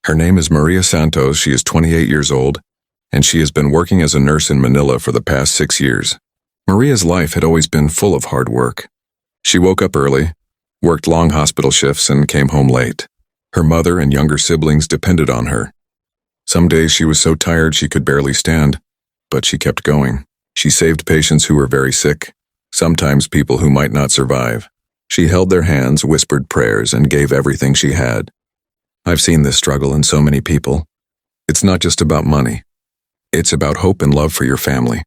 Her name is Maria Santos. She is 28 years old, and she has been working as a nurse in Manila for the past 6 years. Maria's life had always been full of hard work. She woke up early, worked long hospital shifts, and came home late. Her mother and younger siblings depended on her. Some days she was so tired she could barely stand, but she kept going. She saved patients who were very sick, sometimes people who might not survive. She held their hands, whispered prayers, and gave everything she had. I've seen this struggle in so many people. It's not just about money. It's about hope and love for your family.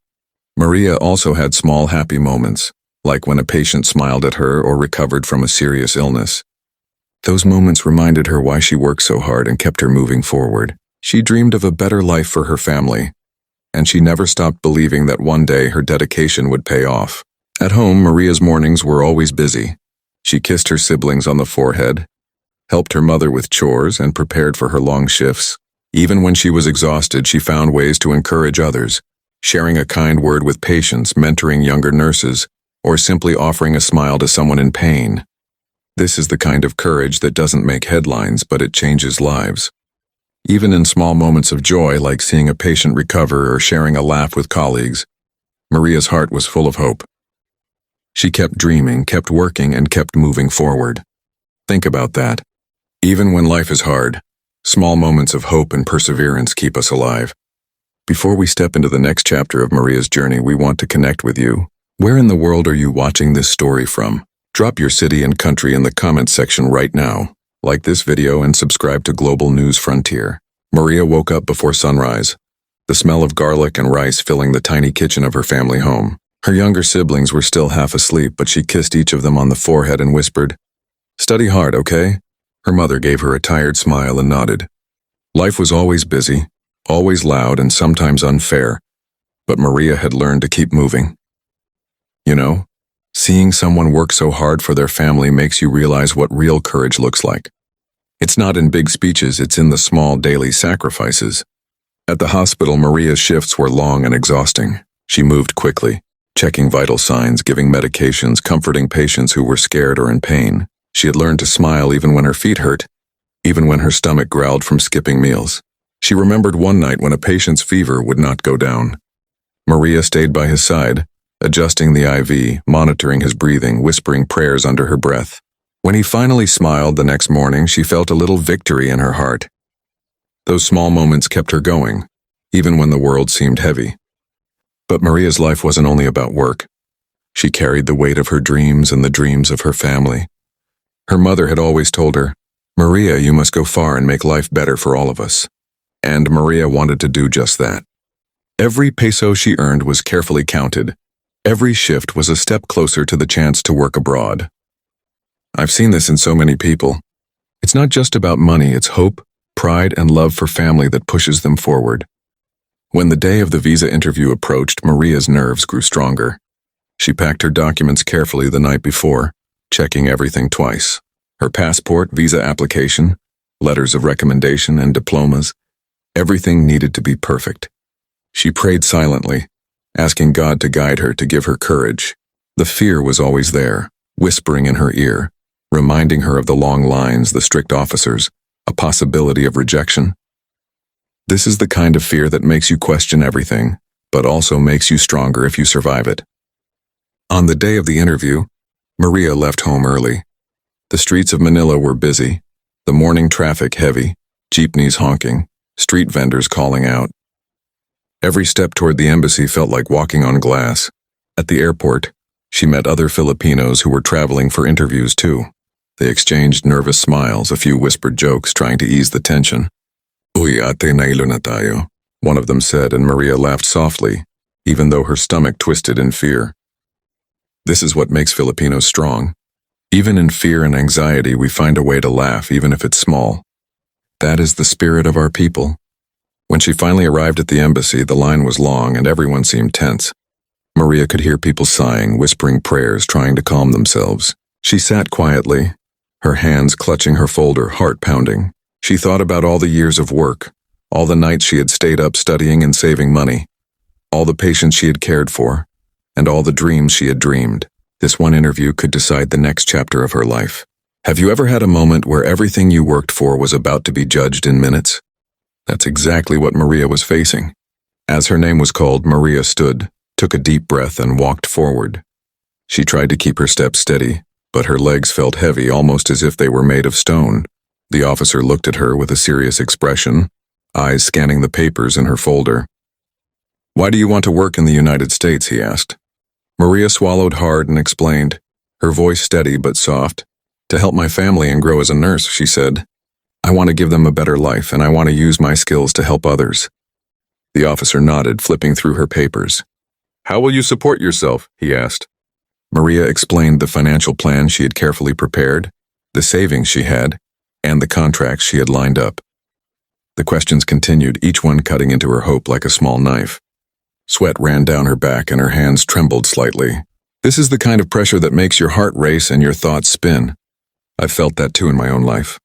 Maria also had small happy moments, like when a patient smiled at her or recovered from a serious illness. Those moments reminded her why she worked so hard and kept her moving forward. She dreamed of a better life for her family, and she never stopped believing that one day her dedication would pay off. At home, Maria's mornings were always busy. She kissed her siblings on the forehead, helped her mother with chores, and prepared for her long shifts. Even when she was exhausted, she found ways to encourage others, sharing a kind word with patients, mentoring younger nurses, or simply offering a smile to someone in pain. This is the kind of courage that doesn't make headlines, but it changes lives. Even in small moments of joy, like seeing a patient recover or sharing a laugh with colleagues, Maria's heart was full of hope. She kept dreaming, kept working, and kept moving forward. Think about that. Even when life is hard, small moments of hope and perseverance keep us alive. Before we step into the next chapter of Maria's journey, we want to connect with you. Where in the world are you watching this story from? Drop your city and country in the comments section right now. Like this video and subscribe to Global News Frontier. Maria woke up before sunrise, the smell of garlic and rice filling the tiny kitchen of her family home. Her younger siblings were still half asleep, but she kissed each of them on the forehead and whispered, "Study hard, okay?" Her mother gave her a tired smile and nodded. Life was always busy, always loud, and sometimes unfair, but Maria had learned to keep moving. You know, seeing someone work so hard for their family makes you realize what real courage looks like. It's not in big speeches, it's in the small daily sacrifices. At the hospital, Maria's shifts were long and exhausting. She moved quickly, checking vital signs, giving medications, comforting patients who were scared or in pain. She had learned to smile even when her feet hurt, even when her stomach growled from skipping meals. She remembered one night when a patient's fever would not go down. Maria stayed by his side, adjusting the IV, monitoring his breathing, whispering prayers under her breath. When he finally smiled the next morning, she felt a little victory in her heart. Those small moments kept her going, even when the world seemed heavy. But Maria's life wasn't only about work. She carried the weight of her dreams and the dreams of her family. Her mother had always told her, "Maria, you must go far and make life better for all of us." And Maria wanted to do just that. Every peso she earned was carefully counted. Every shift was a step closer to the chance to work abroad. I've seen this in so many people. It's not just about money, it's hope, pride, and love for family that pushes them forward. When the day of the visa interview approached, Maria's nerves grew stronger. She packed her documents carefully the night before, checking everything twice. Her passport, visa application, letters of recommendation, and diplomas. Everything needed to be perfect. She prayed silently, asking God to guide her, to give her courage. The fear was always there, whispering in her ear, reminding her of the long lines, the strict officers, a possibility of rejection. This is the kind of fear that makes you question everything, but also makes you stronger if you survive it. On the day of the interview, Maria left home early. The streets of Manila were busy, the morning traffic heavy, jeepneys honking, street vendors calling out. Every step toward the embassy felt like walking on glass. At the airport, she met other Filipinos who were traveling for interviews too. They exchanged nervous smiles, a few whispered jokes trying to ease the tension. "Uy, ate, nailo na tayo," one of them said, and Maria laughed softly, even though her stomach twisted in fear. This is what makes Filipinos strong. Even in fear and anxiety, we find a way to laugh, even if it's small. That is the spirit of our people. When she finally arrived at the embassy, the line was long and everyone seemed tense. Maria could hear people sighing, whispering prayers, trying to calm themselves. She sat quietly, her hands clutching her folder, heart pounding. She thought about all the years of work, all the nights she had stayed up studying and saving money, all the patients she had cared for, and all the dreams she had dreamed. This one interview could decide the next chapter of her life. Have you ever had a moment where everything you worked for was about to be judged in minutes? That's exactly what Maria was facing. As her name was called, Maria stood, took a deep breath, and walked forward. She tried to keep her steps steady, but her legs felt heavy, almost as if they were made of stone. The officer looked at her with a serious expression, eyes scanning the papers in her folder. "Why do you want to work in the United States?" he asked. Maria swallowed hard and explained, her voice steady but soft. "To help my family and grow as a nurse," she said. "I want to give them a better life, and I want to use my skills to help others." The officer nodded, flipping through her papers. "How will you support yourself?" he asked. Maria explained the financial plan she had carefully prepared, the savings she had, and the contracts she had lined up. The questions continued, each one cutting into her hope like a small knife. Sweat ran down her back and her hands trembled slightly. This is the kind of pressure that makes your heart race and your thoughts spin. I've felt that too in my own life.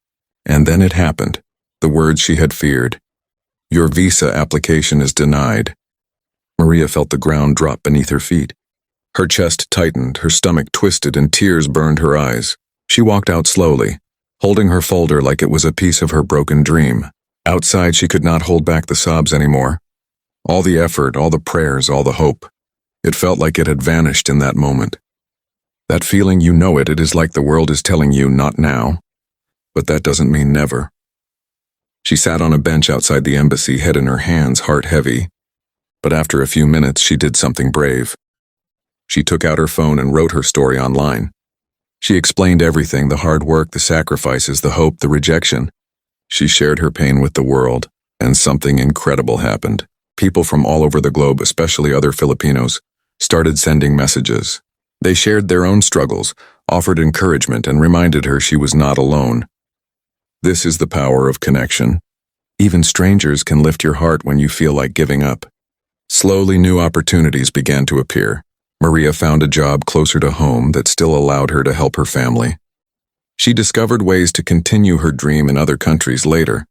And then it happened, the words she had feared. "Your visa application is denied." Maria felt the ground drop beneath her feet. Her chest tightened, her stomach twisted, and tears burned her eyes. She walked out slowly, holding her folder like it was a piece of her broken dream. Outside, she could not hold back the sobs anymore. All the effort, all the prayers, all the hope. It felt like it had vanished in that moment. That feeling, you know it is like the world is telling you, not now. But that doesn't mean never. She sat on a bench outside the embassy, head in her hands, heart heavy. But after a few minutes, she did something brave. She took out her phone and wrote her story online. She explained everything, the hard work, the sacrifices, the hope, the rejection. She shared her pain with the world, and something incredible happened. People from all over the globe, especially other Filipinos, started sending messages. They shared their own struggles, offered encouragement, and reminded her she was not alone. This is the power of connection. Even strangers can lift your heart when you feel like giving up. Slowly, new opportunities began to appear. Maria found a job closer to home that still allowed her to help her family. She discovered ways to continue her dream in other countries later.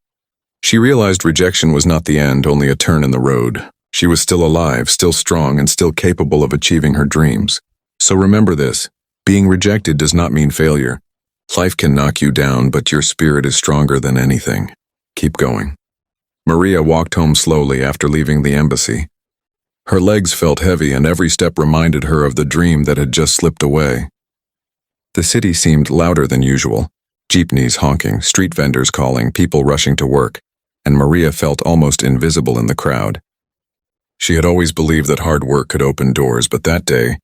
She realized rejection was not the end, only a turn in the road. She was still alive, still strong, and still capable of achieving her dreams. So remember this, being rejected does not mean failure. Life can knock you down, but your spirit is stronger than anything. Keep going. Maria walked home slowly after leaving the embassy. Her legs felt heavy, and every step reminded her of the dream that had just slipped away. The city seemed louder than usual. Jeepneys honking, street vendors calling, people rushing to work, and Maria felt almost invisible in the crowd. She had always believed that hard work could open doors, but that day,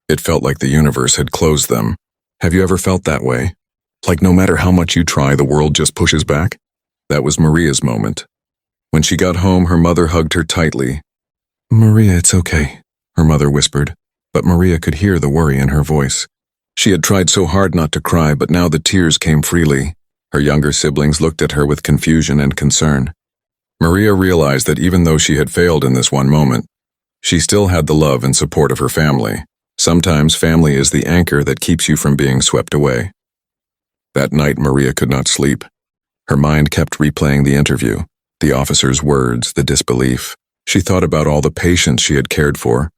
it felt like the universe had closed them. Have you ever felt that way? Like no matter how much you try, the world just pushes back? That was Maria's moment. When she got home, her mother hugged her tightly. "Maria, it's okay," her mother whispered, but Maria could hear the worry in her voice. She had tried so hard not to cry, but now the tears came freely. Her younger siblings looked at her with confusion and concern. Maria realized that even though she had failed in this one moment, she still had the love and support of her family. Sometimes family is the anchor that keeps you from being swept away. That night, Maria could not sleep. Her mind kept replaying the interview, the officer's words, the disbelief. She thought about all the patients she had cared for,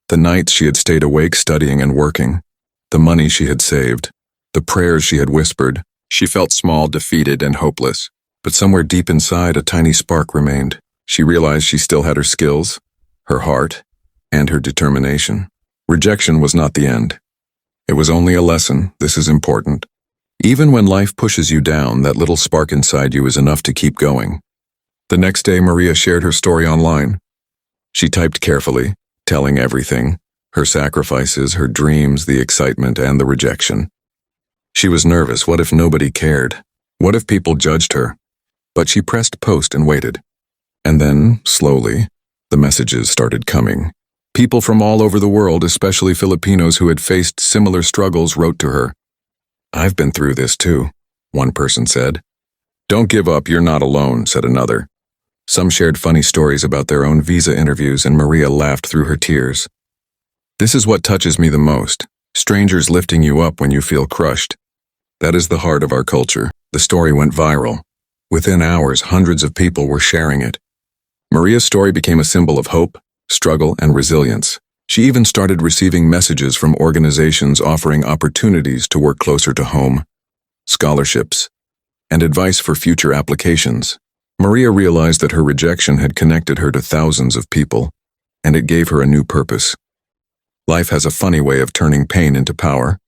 the nights she had stayed awake studying and working, the money she had saved, the prayers she had whispered. She felt small, defeated, and hopeless. But somewhere deep inside, a tiny spark remained. She realized she still had her skills, her heart, and her determination. Rejection was not the end. It was only a lesson. This is important. Even when life pushes you down, that little spark inside you is enough to keep going. The next day, Maria shared her story online. She typed carefully, telling everything, her sacrifices, her dreams, the excitement, and the rejection. She was nervous. What if nobody cared? What if people judged her? But she pressed post and waited. And then, slowly, the messages started coming. People from all over the world, especially Filipinos who had faced similar struggles, wrote to her. "I've been through this too," one person said. "Don't give up, you're not alone," said another. Some shared funny stories about their own visa interviews, and Maria laughed through her tears. This is what touches me the most, strangers lifting you up when you feel crushed. That is the heart of our culture. The story went viral. Within hours, hundreds of people were sharing it. Maria's story became a symbol of hope, struggle, and resilience. She even started receiving messages from organizations offering opportunities to work closer to home. scholarships, and advice for future applications. Maria realized that her rejection had connected her to thousands of people, and it gave her a new purpose. Life has a funny way of turning pain into power.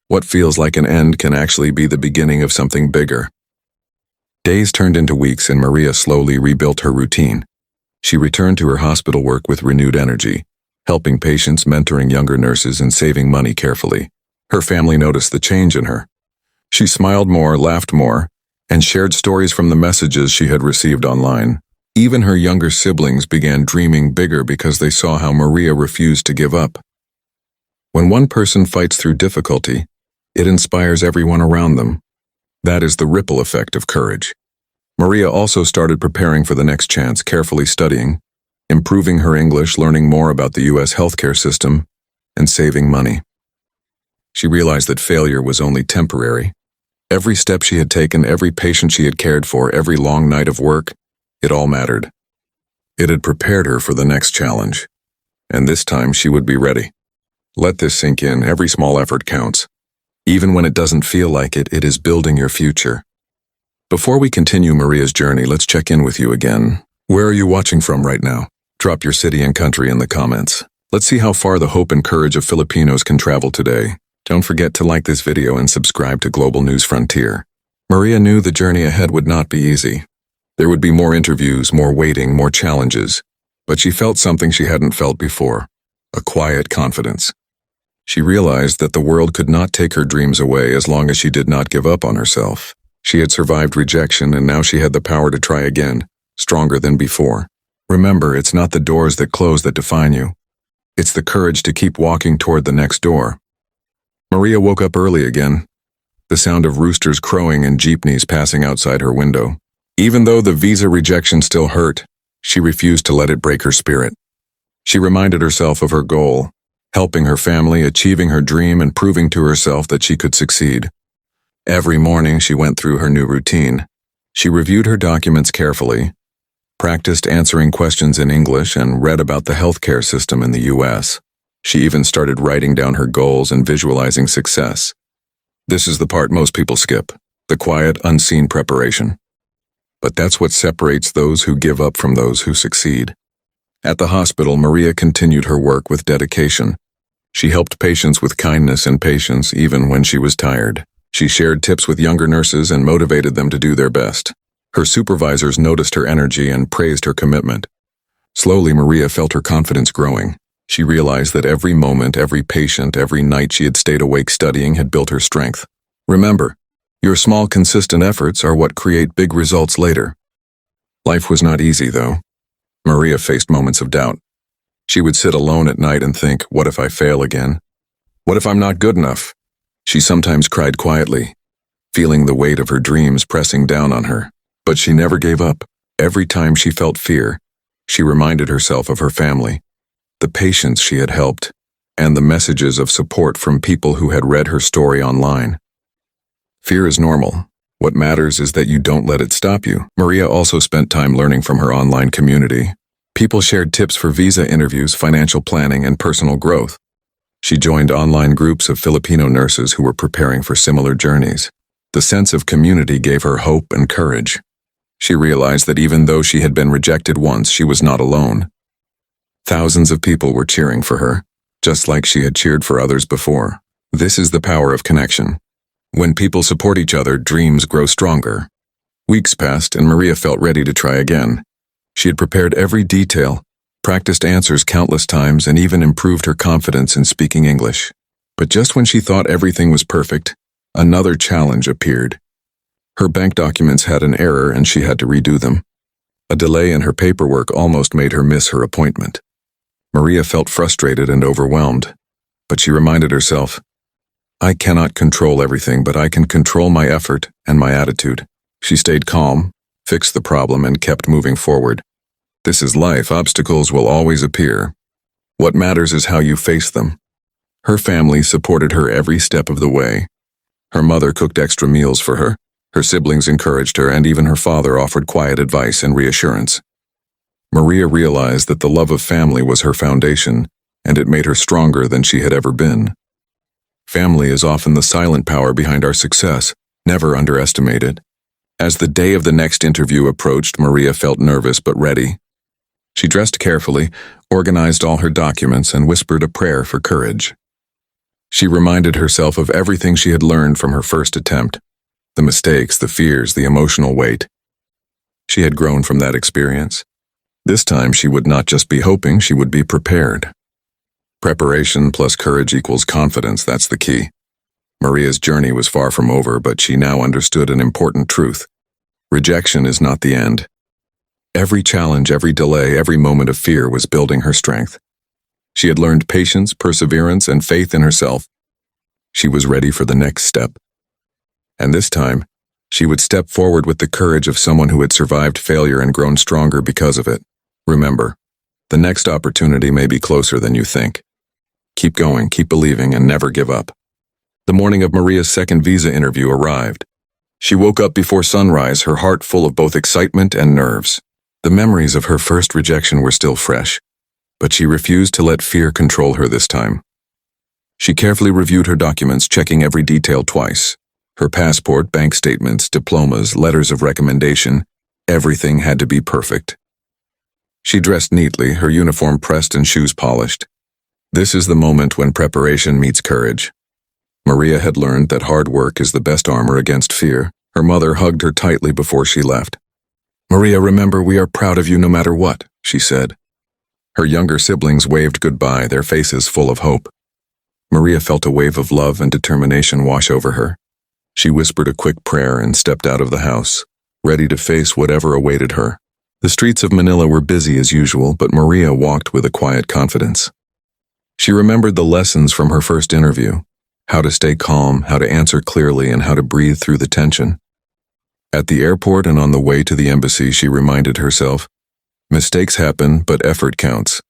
What feels like an end can actually be the beginning of something bigger. Days turned into weeks and Maria slowly rebuilt her routine. She returned to her hospital work with renewed energy, helping patients, mentoring younger nurses, and saving money carefully. Her family noticed the change in her. She smiled more, laughed more, and shared stories from the messages she had received online. Even her younger siblings began dreaming bigger because they saw how Maria refused to give up. When one person fights through difficulty, it inspires everyone around them. That is the ripple effect of courage. Maria also started preparing for the next chance, carefully studying, improving her English, learning more about the U.S. healthcare system, and saving money. She realized that failure was only temporary. Every step she had taken, every patient she had cared for, every long night of work, it all mattered. It had prepared her for the next challenge, and this time she would be ready. Let this sink in. Every small effort counts. Even when it doesn't feel like it, it is building your future. Before we continue Maria's journey, let's check in with you again. Where are you watching from right now? Drop your city and country in the comments. Let's see how far the hope and courage of Filipinos can travel today. Don't forget to like this video and subscribe to Global News Frontier. Maria knew the journey ahead would not be easy. There would be more interviews, more waiting, more challenges. But she felt something she hadn't felt before, a quiet confidence. She realized that the world could not take her dreams away as long as she did not give up on herself. She had survived rejection and now she had the power to try again, stronger than before. Remember, it's not the doors that close that define you. It's the courage to keep walking toward the next door. Maria woke up early again, the sound of roosters crowing and jeepneys passing outside her window. Even though the visa rejection still hurt, she refused to let it break her spirit. She reminded herself of her goal, helping her family, achieving her dream, and proving to herself that she could succeed. Every morning she went through her new routine. She reviewed her documents carefully, practiced answering questions in English, and read about the healthcare system in the U.S. She even started writing down her goals and visualizing success. This is the part most people skip, the quiet, unseen preparation. But that's what separates those who give up from those who succeed. At the hospital, Maria continued her work with dedication. She helped patients with kindness and patience even when she was tired. She shared tips with younger nurses and motivated them to do their best. Her supervisors noticed her energy and praised her commitment. Slowly, Maria felt her confidence growing. She realized that every moment, every patient, every night she had stayed awake studying had built her strength. Remember, your small, consistent efforts are what create big results later. Life was not easy, though. Maria faced moments of doubt. She would sit alone at night and think, what if I fail again? What if I'm not good enough? She sometimes cried quietly, feeling the weight of her dreams pressing down on her. But she never gave up. Every time she felt fear, she reminded herself of her family, the patients she had helped, and the messages of support from people who had read her story online. Fear is normal. What matters is that you don't let it stop you. Maria also spent time learning from her online community. People shared tips for visa interviews, financial planning, and personal growth. She joined online groups of Filipino nurses who were preparing for similar journeys. The sense of community gave her hope and courage. She realized that even though she had been rejected once, she was not alone. Thousands of people were cheering for her, just like she had cheered for others before. This is the power of connection. When people support each other, dreams grow stronger. Weeks passed and Maria felt ready to try again. She had prepared every detail, practiced answers countless times, and even improved her confidence in speaking English. But just when she thought everything was perfect, another challenge appeared. Her bank documents had an error and she had to redo them. A delay in her paperwork almost made her miss her appointment. Maria felt frustrated and overwhelmed, but she reminded herself, I cannot control everything, but I can control my effort and my attitude. She stayed calm, fixed the problem, and kept moving forward. This is life. Obstacles will always appear. What matters is how you face them. Her family supported her every step of the way. Her mother cooked extra meals for her. Her siblings encouraged her, and even her father offered quiet advice and reassurance. Maria realized that the love of family was her foundation, and it made her stronger than she had ever been. Family is often the silent power behind our success. Never underestimate it. As the day of the next interview approached, Maria felt nervous but ready. She dressed carefully, organized all her documents, and whispered a prayer for courage. She reminded herself of everything she had learned from her first attempt, the mistakes, the fears, the emotional weight. She had grown from that experience. This time she would not just be hoping, she would be prepared. Preparation plus courage equals confidence, that's the key. Maria's journey was far from over, but she now understood an important truth. Rejection is not the end. Every challenge, every delay, every moment of fear was building her strength. She had learned patience, perseverance, and faith in herself. She was ready for the next step. And this time, she would step forward with the courage of someone who had survived failure and grown stronger because of it. Remember, the next opportunity may be closer than you think. Keep going, keep believing, and never give up. The morning of Maria's second visa interview arrived. She woke up before sunrise, her heart full of both excitement and nerves. The memories of her first rejection were still fresh, but she refused to let fear control her this time. She carefully reviewed her documents, checking every detail twice. Her passport, bank statements, diplomas, letters of recommendation, everything had to be perfect. She dressed neatly, her uniform pressed and shoes polished. This is the moment when preparation meets courage. Maria had learned that hard work is the best armor against fear. Her mother hugged her tightly before she left. "Maria, remember, we are proud of you no matter what," she said. Her younger siblings waved goodbye, their faces full of hope. Maria felt a wave of love and determination wash over her. She whispered a quick prayer and stepped out of the house, ready to face whatever awaited her. The streets of Manila were busy as usual, but Maria walked with a quiet confidence. She remembered the lessons from her first interview, how to stay calm, how to answer clearly, and how to breathe through the tension. At the airport and on the way to the embassy, she reminded herself, mistakes happen, but effort counts.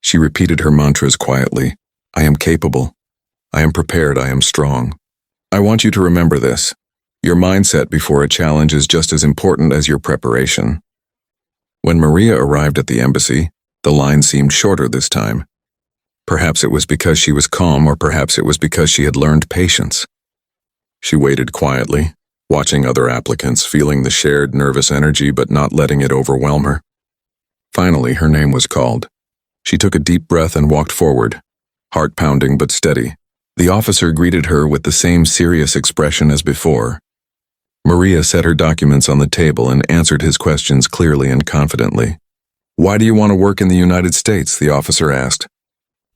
She repeated her mantras quietly. I am capable. I am prepared. I am strong. I want you to remember this. Your mindset before a challenge is just as important as your preparation. When Maria arrived at the embassy, the line seemed shorter this time. Perhaps it was because she was calm, or perhaps it was because she had learned patience. She waited quietly, watching other applicants, feeling the shared nervous energy but not letting it overwhelm her. Finally, her name was called. She took a deep breath and walked forward, heart pounding but steady. The officer greeted her with the same serious expression as before. Maria set her documents on the table and answered his questions clearly and confidently. "Why do you want to work in the United States?" the officer asked.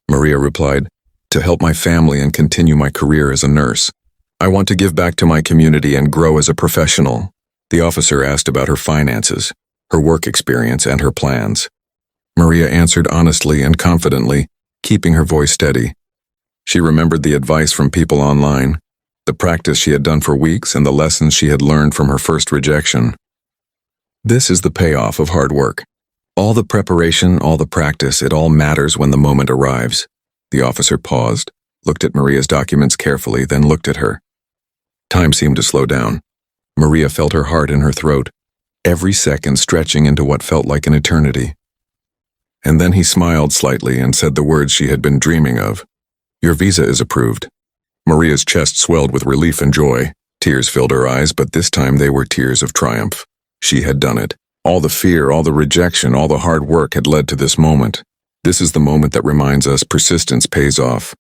Maria replied, "To help my family and continue my career as a nurse. I want to give back to my community and grow as a professional." The officer asked about her finances, her work experience, and her plans. Maria answered honestly and confidently, keeping her voice steady. She remembered the advice from people online, the practice she had done for weeks, and the lessons she had learned from her first rejection. This is the payoff of hard work. All the preparation, all the practice, it all matters when the moment arrives. The officer paused, looked at Maria's documents carefully, then looked at her. Time seemed to slow down. Maria felt her heart in her throat, every second stretching into what felt like an eternity. And then he smiled slightly and said the words she had been dreaming of. "Your visa is approved." Maria's chest swelled with relief and joy. Tears filled her eyes, but this time they were tears of triumph. She had done it. All the fear, all the rejection, all the hard work had led to this moment. This is the moment that reminds us persistence pays off.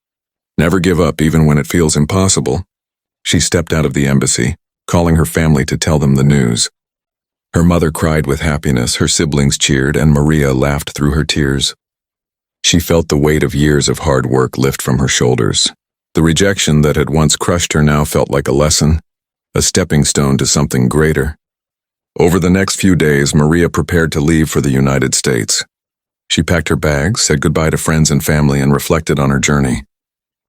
Never give up even when it feels impossible. She stepped out of the embassy, calling her family to tell them the news. Her mother cried with happiness, her siblings cheered, and Maria laughed through her tears. She felt the weight of years of hard work lift from her shoulders. The rejection that had once crushed her now felt like a lesson, a stepping stone to something greater. Over the next few days, Maria prepared to leave for the United States. She packed her bags, said goodbye to friends and family, and reflected on her journey.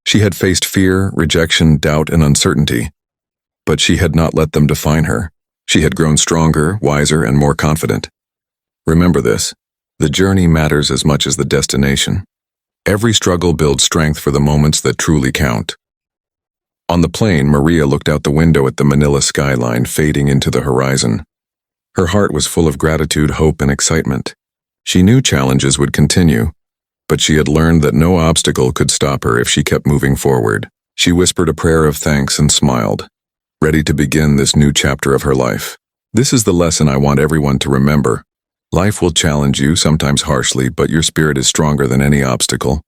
She had faced fear, rejection, doubt, and uncertainty, but she had not let them define her. She had grown stronger, wiser, and more confident. Remember this, the journey matters as much as the destination. Every struggle builds strength for the moments that truly count. On the plane, Maria looked out the window at the Manila skyline fading into the horizon. Her heart was full of gratitude, hope, and excitement. She knew challenges would continue, but she had learned that no obstacle could stop her if she kept moving forward. She whispered a prayer of thanks and smiled. ready to begin this new chapter of her life. This is the lesson I want everyone to remember. Life will challenge you, sometimes harshly, but your spirit is stronger than any obstacle.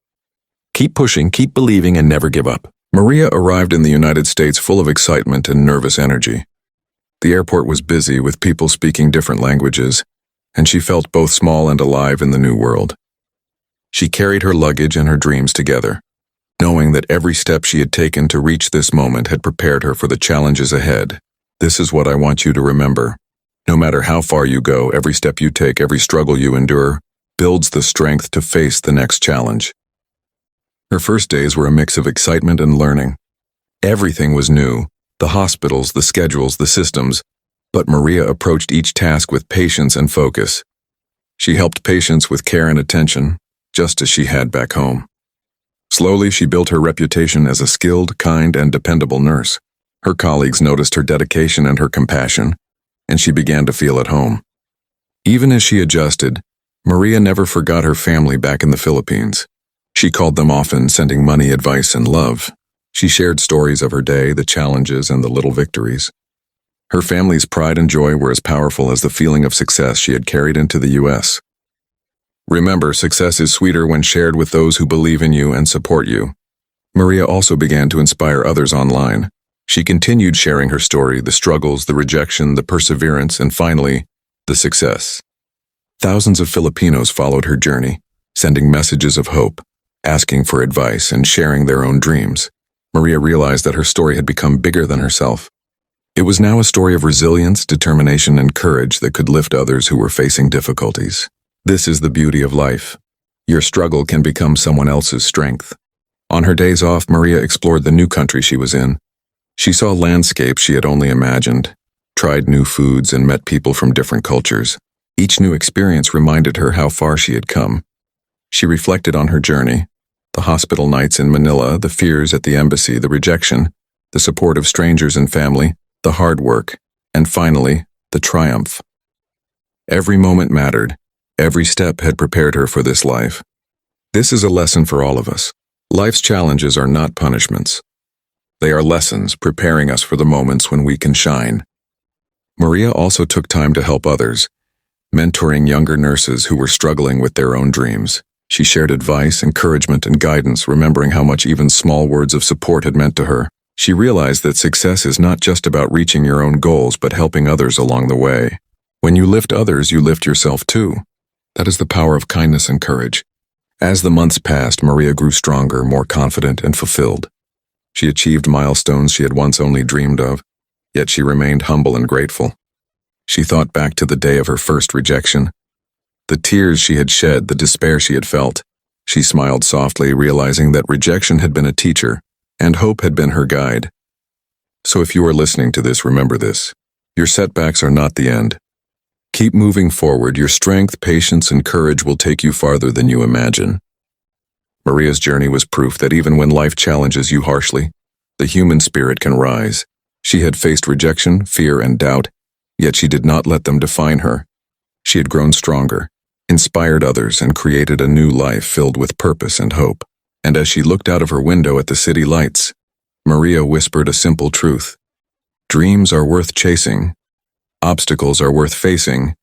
Keep pushing, keep believing, and never give up. Maria arrived in the United States full of excitement and nervous energy. The airport was busy with people speaking different languages, and she felt both small and alive in the new world. She carried her luggage and her dreams together, knowing that every step she had taken to reach this moment had prepared her for the challenges ahead. This is what I want you to remember. No matter how far you go, every step you take, every struggle you endure, builds the strength to face the next challenge. Her first days were a mix of excitement and learning. Everything was new, the hospitals, the schedules, the systems, but Maria approached each task with patience and focus. She helped patients with care and attention, just as she had back home. Slowly, she built her reputation as a skilled, kind, and dependable nurse. Her colleagues noticed her dedication and her compassion, and she began to feel at home. Even as she adjusted, Maria never forgot her family back in the Philippines. She called them often, sending money, advice, and love. She shared stories of her day, the challenges, and the little victories. Her family's pride and joy were as powerful as the feeling of success she had carried into the U.S. Remember, success is sweeter when shared with those who believe in you and support you. Maria also began to inspire others online. She continued sharing her story, the struggles, the rejection, the perseverance, and finally, the success. Thousands of Filipinos followed her journey, sending messages of hope, asking for advice, and sharing their own dreams. Maria realized that her story had become bigger than herself. It was now a story of resilience, determination, and courage that could lift others who were facing difficulties. This is the beauty of life. Your struggle can become someone else's strength. On her days off, Maria explored the new country she was in. She saw landscapes she had only imagined, tried new foods, and met people from different cultures. Each new experience reminded her how far she had come. She reflected on her journey, the hospital nights in Manila, the fears at the embassy, the rejection, the support of strangers and family, the hard work, and finally, the triumph. Every moment mattered. Every step had prepared her for this life. This is a lesson for all of us. Life's challenges are not punishments. They are lessons preparing us for the moments when we can shine. Maria also took time to help others, mentoring younger nurses who were struggling with their own dreams. She shared advice, encouragement, and guidance, remembering how much even small words of support had meant to her. She realized that success is not just about reaching your own goals, but helping others along the way. When you lift others, you lift yourself too. That is the power of kindness and courage. As the months passed, Maria grew stronger, more confident, and fulfilled. She achieved milestones she had once only dreamed of, yet she remained humble and grateful. She thought back to the day of her first rejection, the tears she had shed, the despair she had felt. She smiled softly, realizing that rejection had been a teacher, and hope had been her guide. So if you are listening to this, remember this. Your setbacks are not the end. Keep moving forward. Your strength, patience, and courage will take you farther than you imagine. Maria's journey was proof that even when life challenges you harshly, the human spirit can rise. She had faced rejection, fear, and doubt, yet she did not let them define her. She had grown stronger, inspired others, and created a new life filled with purpose and hope. And as she looked out of her window at the city lights, Maria whispered a simple truth. Dreams are worth chasing, obstacles are worth facing,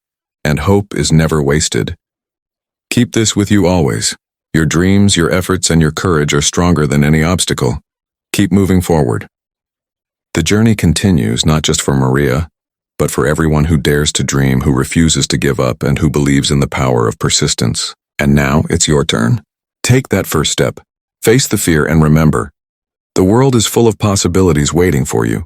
and hope is never wasted. Keep this with you always. Your dreams, your efforts, and your courage are stronger than any obstacle. Keep moving forward. The journey continues not just for Maria, but for everyone who dares to dream, who refuses to give up, and who believes in the power of persistence. And now it's your turn. Take that first step. Face the fear and remember, the world is full of possibilities waiting for you.